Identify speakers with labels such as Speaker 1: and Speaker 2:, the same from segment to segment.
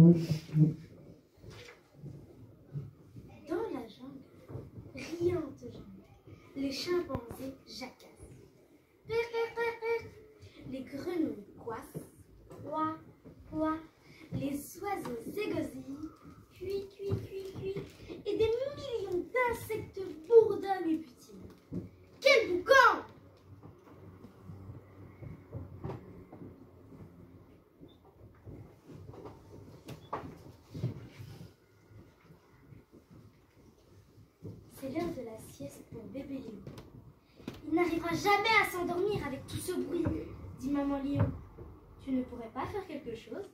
Speaker 1: Dans la jungle, riante jungle, les chimpanzés jacassent. Père, père, père, père. Les grenouilles coissent. Quoi, quoi. Les oiseaux égosillent. Cui, cui, cui, cui. Et des millions d'insectes bourdonnent et butinent. Quel boucan! C'est l'heure de la sieste pour bébé lion. Il n'arrivera jamais à s'endormir avec tout ce bruit, dit maman lion. Tu ne pourrais pas faire quelque chose?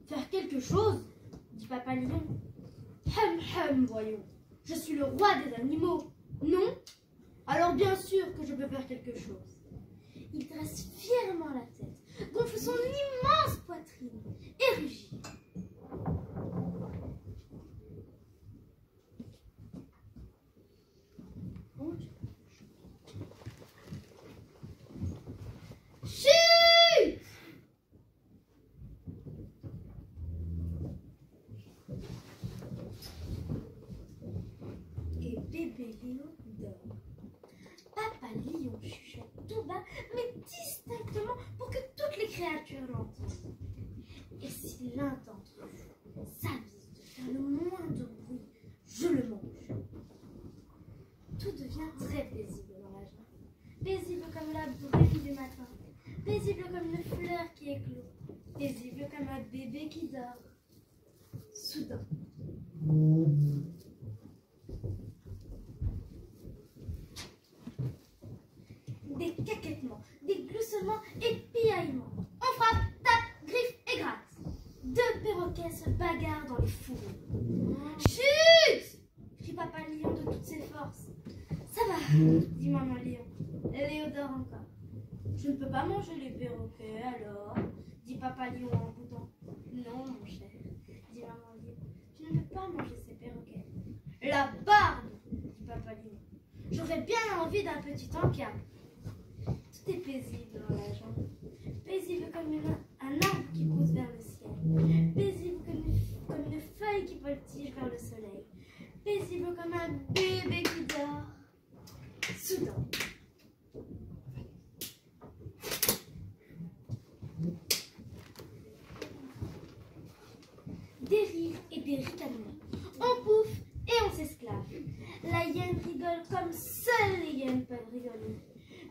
Speaker 1: Faire quelque chose? Dit papa lion. Hum, voyons. Je suis le roi des animaux, non? Alors bien sûr que je peux faire quelque chose. Il dresse fièrement la tête, gonfle son immense poitrine et rugit. Chut! Et bébé lion dort. Papa lion chuchote tout bas, mais distinctement pour que toutes les créatures l'entendent. Et si l'un d'entre eux s'avise de faire le moindre bruit, je le mange. Tout devient très paisible dans la jungle. Paisible comme la brume du matin. Paisible comme une fleur qui éclot. Paisible comme un bébé qui dort. Soudain. Des caquettements, des gloussements et piaillements. On frappe, tape, griffe et gratte. Deux perroquets se bagarrent dans les fourrures. Chut! Crie papa lion de toutes ses forces. Ça va, dit maman lion. Léo dort encore. Je ne peux pas manger les perroquets alors, dit papa lion en boudant. Non, mon cher, dit maman lion. Tu ne peux pas manger ces perroquets. La barbe, dit papa lion. J'aurais bien envie d'un petit encas. Tout est paisible dans la jungle. Paisible comme un arbre qui pousse vers le ciel. Paisible comme une feuille qui voltige vers le soleil. Paisible comme un bébé qui dort. Soudain. Des rires et des ricanements. On bouffe et on s'esclave. La hyène rigole comme seules les hyènes peuvent rigoler.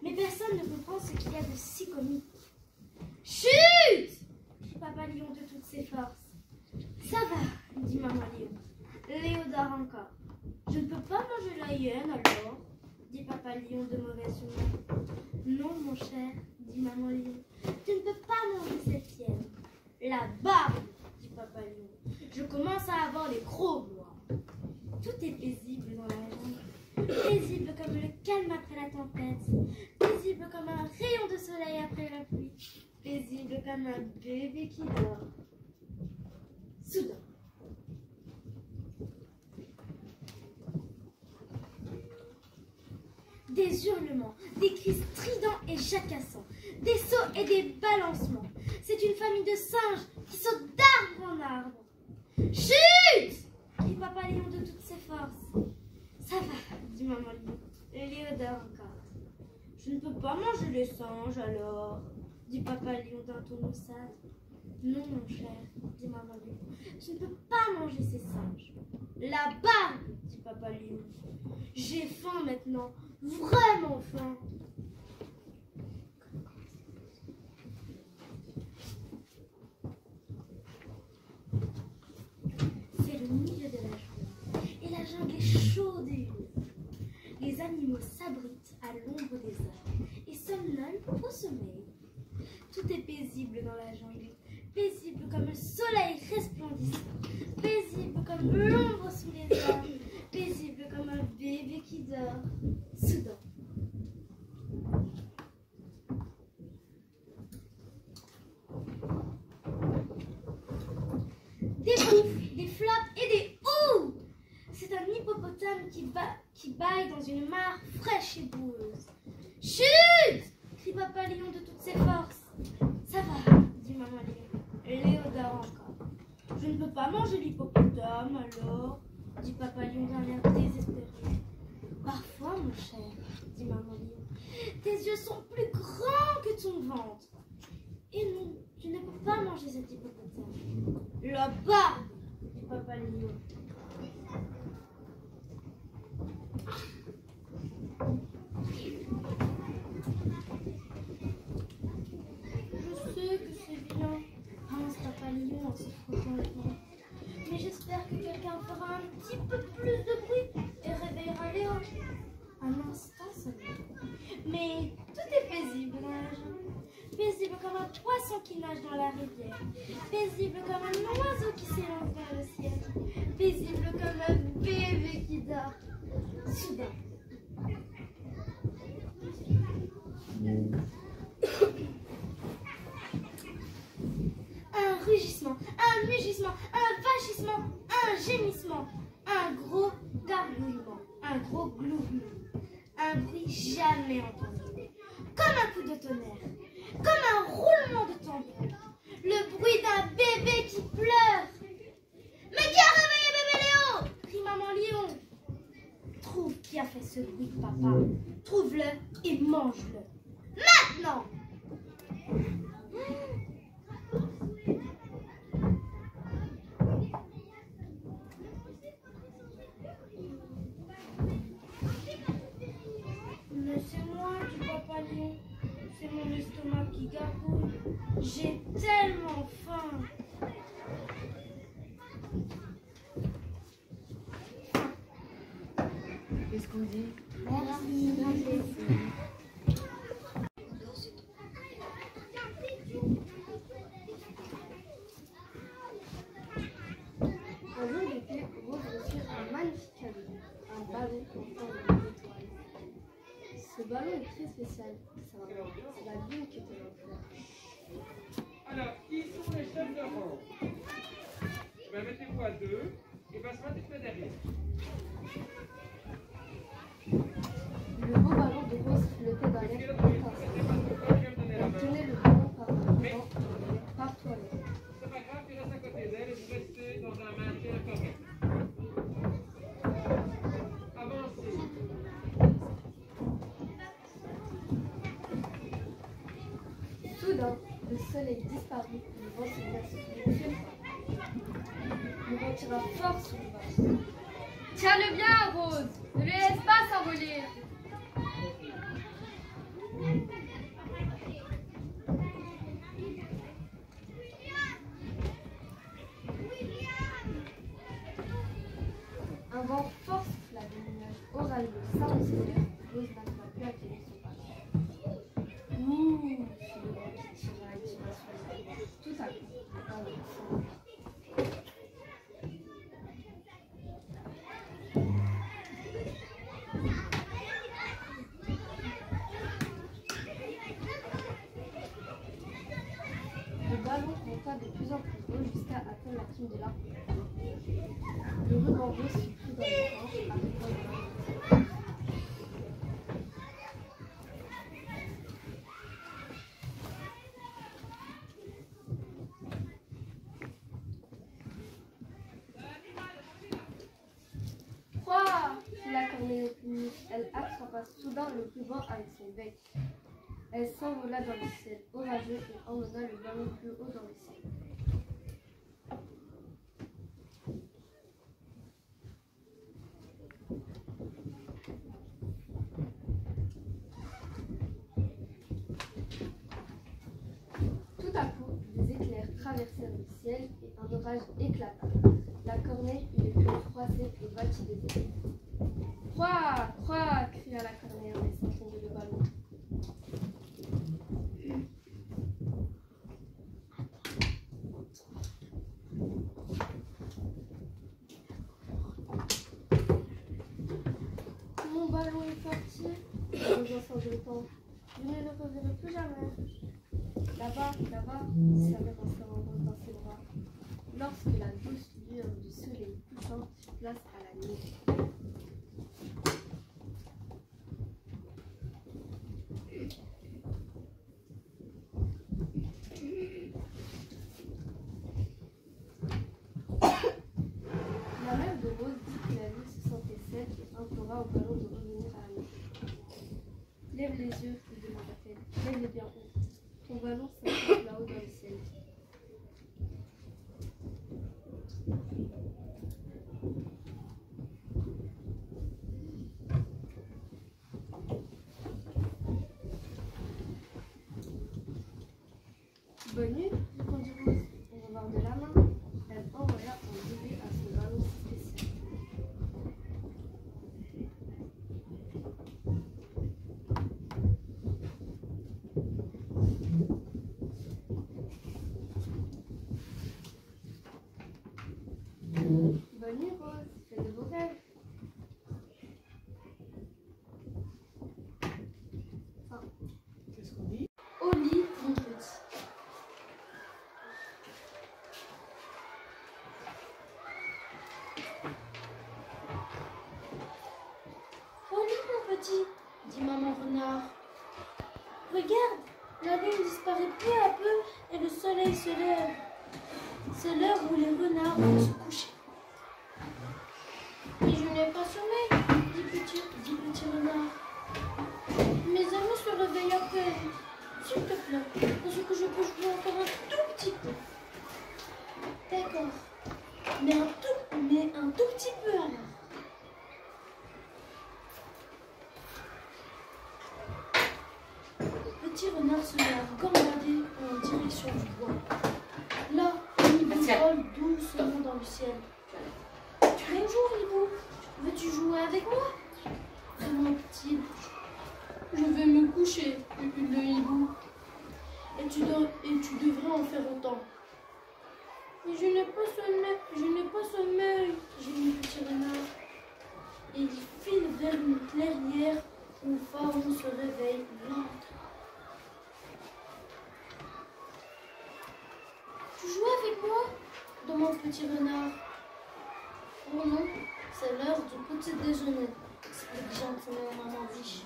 Speaker 1: Mais personne ne comprend ce qu'il y a de si comique. Chut! Crie papa lion de toutes ses forces. Ça va, dit maman lion. Léo dort encore. Je ne peux pas manger la hyène alors, dit papa lion de mauvaise humeur. Non, mon cher, dit maman lion. Tu ne peux pas manger cette hyène. La barbe, dit papa lion. Je commence à avoir les crocs, moi. Tout est paisible dans la jungle. Paisible comme le calme après la tempête. Paisible comme un rayon de soleil après la pluie. Paisible comme un bébé qui dort. Soudain. Des hurlements, des cris stridents et jacassants, des sauts et des balancements. C'est une famille de singes qui sautent d'arbre en arbre. Chut! Crie papa lion de toutes ses forces. Ça va, dit maman lion. Léo dort encore. Je ne peux pas manger les singes alors, dit papa lion d'un ton maussade. Non, mon cher, dit maman lion. Tu ne peux pas manger ces singes. La barbe, dit papa lion. J'ai faim maintenant, vraiment faim. C'est le milieu de la jungle, et la jungle est chaude et humide. Les animaux s'abritent à l'ombre des arbres et somnolent au sommeil. Tout est paisible dans la jungle, paisible comme le soleil resplendissant, paisible comme l'ombre sous les arbres, paisible comme un bébé qui dort. Soudain. Des bouffes, des flops et des ouh! C'est un hippopotame qui bâille dans une mare fraîche et boueuse. Chut! Crie papa lion de toutes ses forces. Ça va, dit maman lion. Léo dort encore. Je ne peux pas manger l'hippopotame alors, dit Papa Lion d'un air désespéré. Parfois, mon cher, dit Maman Lion, tes yeux sont plus grands que ton ventre. Et non, tu ne peux pas manger cet hippopotame. Là-bas, dit Papa Lion. Je sais que c'est bien, pense Papa Lion en se frottant les dents. Mais j'espère que quelqu'un fera un petit peu plus de bruit et réveillera Léo. Un instant seulement. Mais tout est paisible dans la jungle. Paisible comme un poisson qui nage dans la rivière. Paisible comme un oiseau qui s'élance vers le ciel. Paisible comme un bébé qui dort. Soudain. Un rugissement, un mugissement, un vachissement, un gémissement, un gros gargouillement, un gros glou-glou, un bruit jamais entendu, comme un coup de tonnerre, comme un roulement de tambour, le bruit d'un bébé qui pleure. Mais qui a réveillé bébé Léo? Crie Maman Lion. Trouve qui a fait ce bruit, papa. Trouve-le et mange-le. Maintenant! Mais c'est moi, dit Papa Lion. C'est mon estomac qui gargouille. J'ai tellement faim.
Speaker 2: Qu'est-ce qu'on dit?
Speaker 1: Merci.
Speaker 2: Un jour d'été, Rose reçut un magnifique cadeau, un ballon en forme d'étoile. Ce ballon est très spécial, c'est la lune qui te l'a offert.
Speaker 3: Alors, qui sont les chefs de rang? Ben, mettez-vous à deux et Basma, tu te mets derrière.
Speaker 2: Le beau ballon de Rose flottait dans l'air étincelant. Elle tenait le ballon par un ruban par toilette.
Speaker 3: C'est pas grave, tu restes à côté d'elle et vous restez dans un maintien correct. Avancez.
Speaker 2: Soudain, le soleil disparut, le vent se mit à souffler très fort. Le vent tira fort sur le ballon.
Speaker 4: Tiens-le bien, Rose. Ne le laisse pas s'envoler.
Speaker 2: Un vent fort souffla, des nuages orageux s'amoncelèrent. Rose n'arriva plus à tenir son ballon. Ouh, fit le vent qui tira et tira sur le ballon. Tout à coup, un vent fort. Le ballon monta de plus en plus haut jusqu'à atteindre la cime de l'arbre. Le ruban rose fut pris dans les branches par le ballon. Quoi? Fit la corneille au plus. Elle attrapa soudain le ruban avec son bec. Elle s'envola dans le ciel orageux et emmena le ballon plus haut dans le ciel. Tout à coup, des éclairs traversèrent le ciel et un orage éclata. La corneille eut les queues froissées et battit des ailes. Croix, croix, cria la corneille en laissant tomber le ballon. Mon ballon est parti, dit en sanglotant. Je ne le reverrai plus jamais. Là-bas, là-bas, dit sa mère en serrant Rose dans ses bras. Lorsque la douce lueur du soleil couchant fit place à la nuit. demanda au ballon de revenir à la maison. Lève les yeux, lui demanda-t-elle. Lève-les bien haut. Ton ballon s'affiche là-haut dans le ciel. Bonne nuit, répondit Rose. Au revoir de la main, elle envoya un bébé à son ballon spécial. Bonne nuit, Rose. Fais de beaux rêves.
Speaker 3: Qu'est-ce qu'on dit?
Speaker 2: Au lit, mon petit.
Speaker 1: Au lit, mon petit, dit maman renard. Regarde, la lune disparaît peu à peu et le soleil se lève. C'est l'heure où les renards vont se coucher. Mais je n'ai pas sommeil, dit petit renard. Mes amis se réveillent à peine. S'il te plaît, est-ce que je peux jouer encore un tout petit peu? D'accord, mais un tout petit peu alors. Petit renard se met à gambader en direction du bois. Là, un hibou vole doucement dans le ciel. Bonjour hibou, veux-tu jouer avec moi? Demande-t-il.
Speaker 2: Je vais me coucher, pupille de hibou. Et tu devrais en faire autant.
Speaker 1: Mais je n'ai pas sommeil, gémit petit renard. Et il file vers une clairière où Pharaon se réveille lentement. Tu joues avec moi? Demande petit renard. Oh non, c'est l'heure du petit déjeuner, explique gentiment maman biche.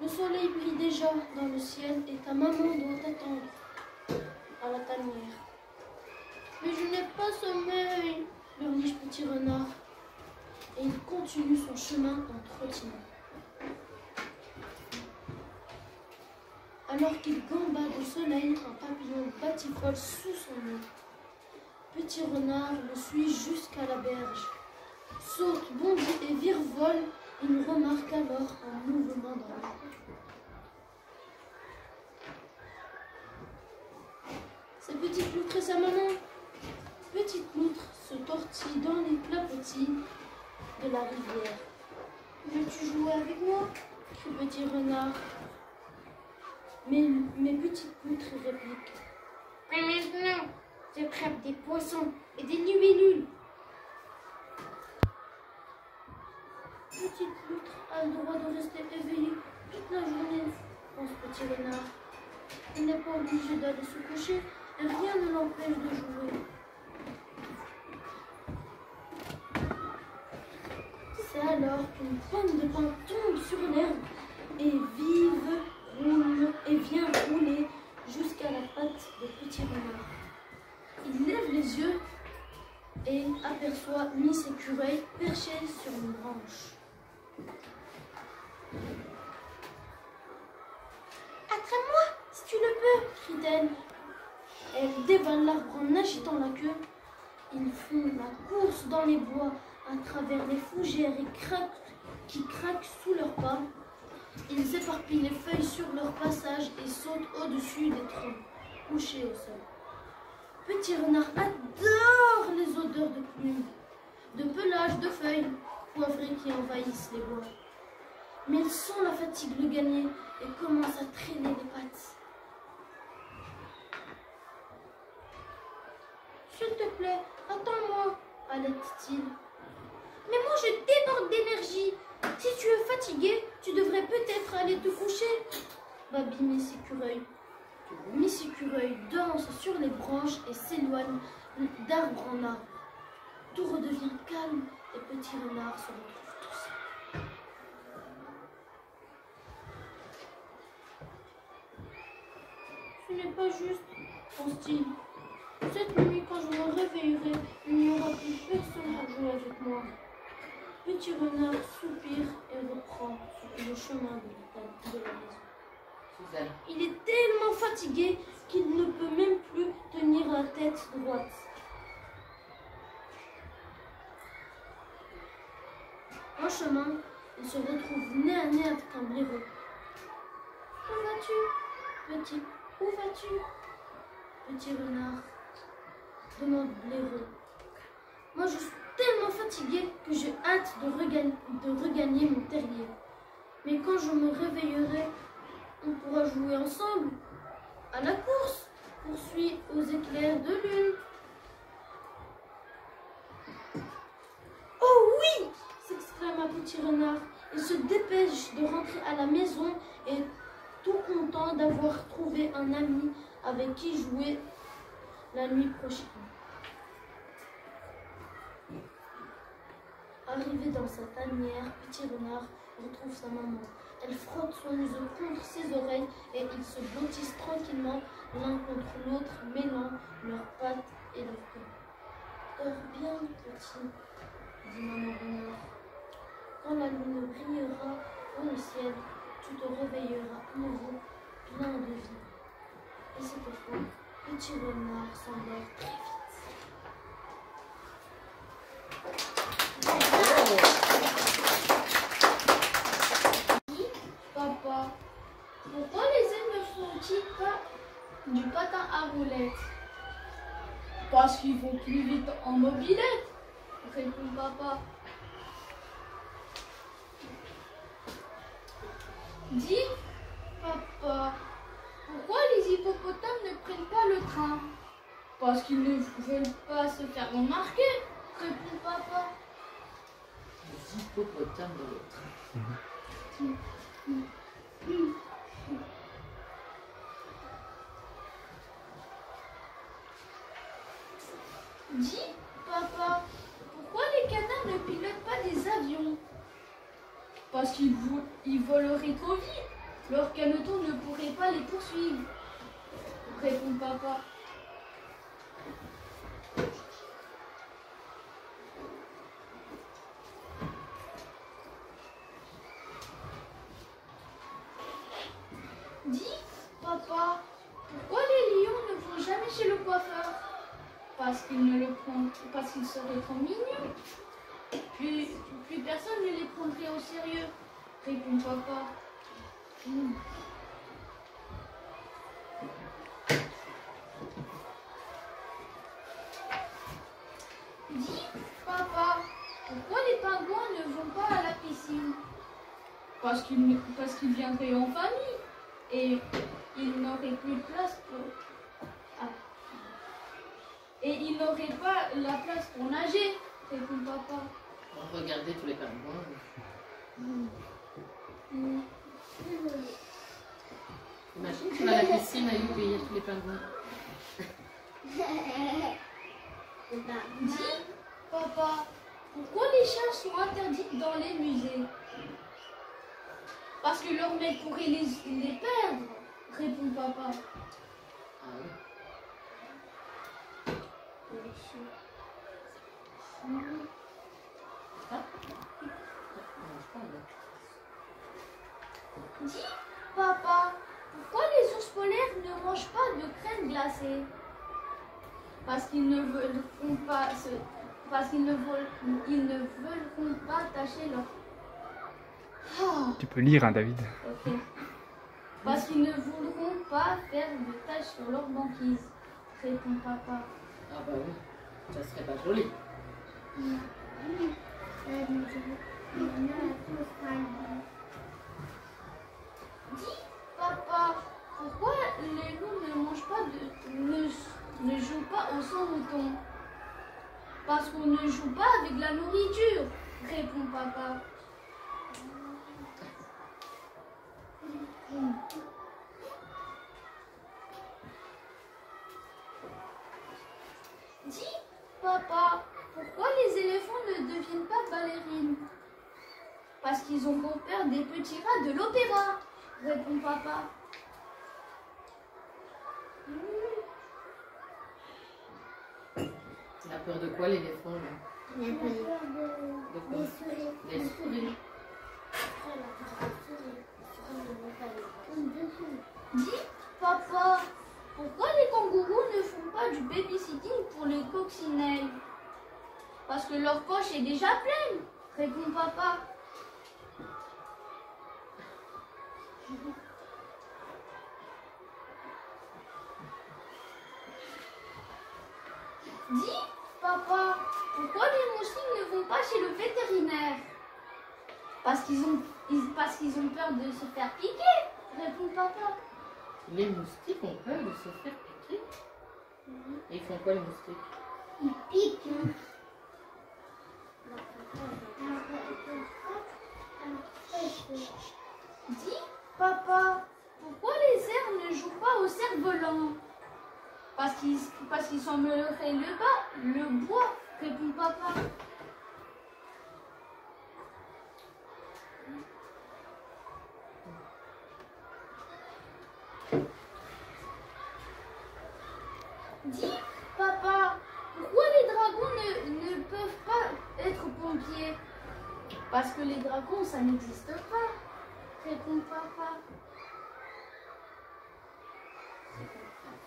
Speaker 1: Le soleil brille déjà dans le ciel et ta maman doit t'attendre à la tanière. Mais je n'ai pas sommeil, murmure petit renard. Et il continue son chemin en trottinant. Alors qu'il gambade au soleil, un papillon batifole sous son nez. Petit renard le suit jusqu'à la berge. Saute, bondit et virevolte, il remarque alors un mouvement dans l'eau. C'est Petite Loutre et sa maman. Petite Loutre se tortille dans les clapotis de la rivière. Veux-tu jouer avec moi? Crie Petit Renard. Mais Petite Loutre réplique. Mais maintenant, j'attrape des poissons et des libellules. Petite Loutre a le droit de rester éveillée toute la journée, pense Petit Renard. Il n'est pas obligé d'aller se coucher et rien ne l'empêche de jouer. C'est alors qu'une pomme de pin tombe sur l'herbe et vient rouler jusqu'à la patte de Petit Renard. Il lève les yeux et aperçoit Miss Écureuil perchée sur une branche. Attrape-moi si tu le peux, crie-t-elle. Elle dévale l'arbre en agitant la queue. Ils font la course dans les bois à travers les fougères qui craquent sous leurs pas. Ils éparpillent les feuilles sur leur passage et sautent au-dessus des troncs, couchés au sol. Petit Renard adore les odeurs de plumes, de pelage, de feuilles poivrées qui envahissent les bois. Mais il sent la fatigue le gagner et commence à traîner les pattes. S'il te plaît, attends-moi, halète-t-il. Mais moi je déborde d'énergie. Si tu es fatigué, tu devrais peut-être aller te coucher, babille Miss Écureuil. Miss Écureuil danse sur les branches et s'éloigne d'arbre en arbre. Tout redevient calme et Petit Renard se retrouve tout seul. Ce n'est pas juste, pense-t-il. Cette nuit, quand je me réveillerai, il n'y aura plus personne pour jouer avec moi.
Speaker 2: Petit renard soupire et reprend le chemin de la maison.
Speaker 5: Suzanne.
Speaker 2: Il est tellement fatigué qu'il ne peut même plus tenir la tête droite. En chemin, il se retrouve nez à nez avec un blaireau. Où vas-tu, petit? Où vas-tu, petit renard? Demande blaireau. Moi, je suis tellement fatigué que j'ai hâte de regagner mon terrier. Mais quand je me réveillerai, on pourra jouer ensemble à la course, poursuit aux éclairs de lune. Oh oui! S'exclame un petit renard. Il se dépêche de rentrer à la maison et tout content d'avoir trouvé un ami avec qui jouer la nuit prochaine. Arrivé dans sa tanière, petit renard retrouve sa maman. Elle frotte son museau contre ses oreilles et ils se blottissent tranquillement l'un contre l'autre, mêlant leurs pattes et leurs queues. Dors bien, petit, dit maman renard. Quand la lune brillera dans le ciel, tu te réveilleras à nouveau plein de vie. Et cette fois, petit renard s'endort très vite.
Speaker 4: Papa, pourquoi les ailes ne font-ils pas du patin à roulettes? Parce qu'ils vont plus vite en mobilette, répond papa. Dis, papa, pourquoi les hippopotames ne prennent pas le train? Parce qu'ils ne veulent pas se faire remarquer, répond papa.
Speaker 5: Les hippopotames dans le train.
Speaker 4: Dis, papa, pourquoi les canards ne pilotent pas des avions? Parce qu'ils voleraient trop vite. Leur caneton ne pourrait pas les poursuivre, répond papa. Dis, papa, pourquoi les lions ne vont jamais chez le coiffeur? Parce qu'ils seraient trop mignons. Plus personne ne les prendrait au sérieux, répond papa. Dis, papa, pourquoi les pingouins ne vont pas à la piscine? Parce qu'ils viendraient en famille et ils n'auraient plus de place pour... Et ils n'auraient pas la place pour nager, répond papa.
Speaker 5: Regardez tous les pingouins. Imagine, tu vas à la piscine à Youpi, il y a tous les pingouins.
Speaker 4: Dis, papa, pourquoi les chats sont interdits dans les musées? Parce que leur maître pourrait les perdre, répond papa.
Speaker 5: Ah oui.
Speaker 4: Dis, papa, pourquoi les ours polaires ne mangent pas de crème glacée? Parce qu'ils ne veulent pas tacher leur... Ah,
Speaker 6: Tu peux lire, hein, David.
Speaker 4: ok. Parce qu'ils ne voudront pas faire de taches sur leur banquise, répond papa.
Speaker 5: Ah bah oui, ça serait pas joli.
Speaker 4: Dis, papa, pourquoi les loups ne mangent pas ne jouent pas au sang mouton? Parce qu'on ne joue pas avec la nourriture, répond papa. Dis, papa, pourquoi les éléphants ne deviennent pas ballerines? Parce qu'ils ont peur des petits rats de l'opéra, répond papa.
Speaker 5: Il a peur de quoi l'éléphant là?
Speaker 6: Il y a peur
Speaker 5: De quoi?
Speaker 6: des souris.
Speaker 5: Les souris.
Speaker 4: Dis, papa, pourquoi les kangourous ne font pas du babysitting pour les coccinelles? Parce que leur poche est déjà pleine, répond papa. Dis, papa, pourquoi les moustiques ne vont pas chez le vétérinaire? Parce qu'ils ont peur de se faire piquer, répond papa.
Speaker 5: Les moustiques ont peur de se faire piquer. Et ils font quoi les moustiques?
Speaker 6: Il pique.
Speaker 4: Dis, papa, pourquoi les cerfs ne jouent pas au cerf-volant? Parce qu'ils s'emmêleraient le bois, répond papa. Dis, papa, pourquoi les dragons ne peuvent pas être pompiers? Parce que les dragons, ça n'existe pas, répond papa.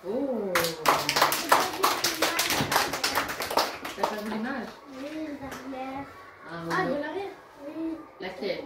Speaker 5: Oh! T'as pas vu l'image?
Speaker 6: Oui, l'arrière.
Speaker 5: Ah,
Speaker 4: Ah,
Speaker 5: oui.
Speaker 4: de l'arrière?
Speaker 6: Oui.
Speaker 5: Laquelle?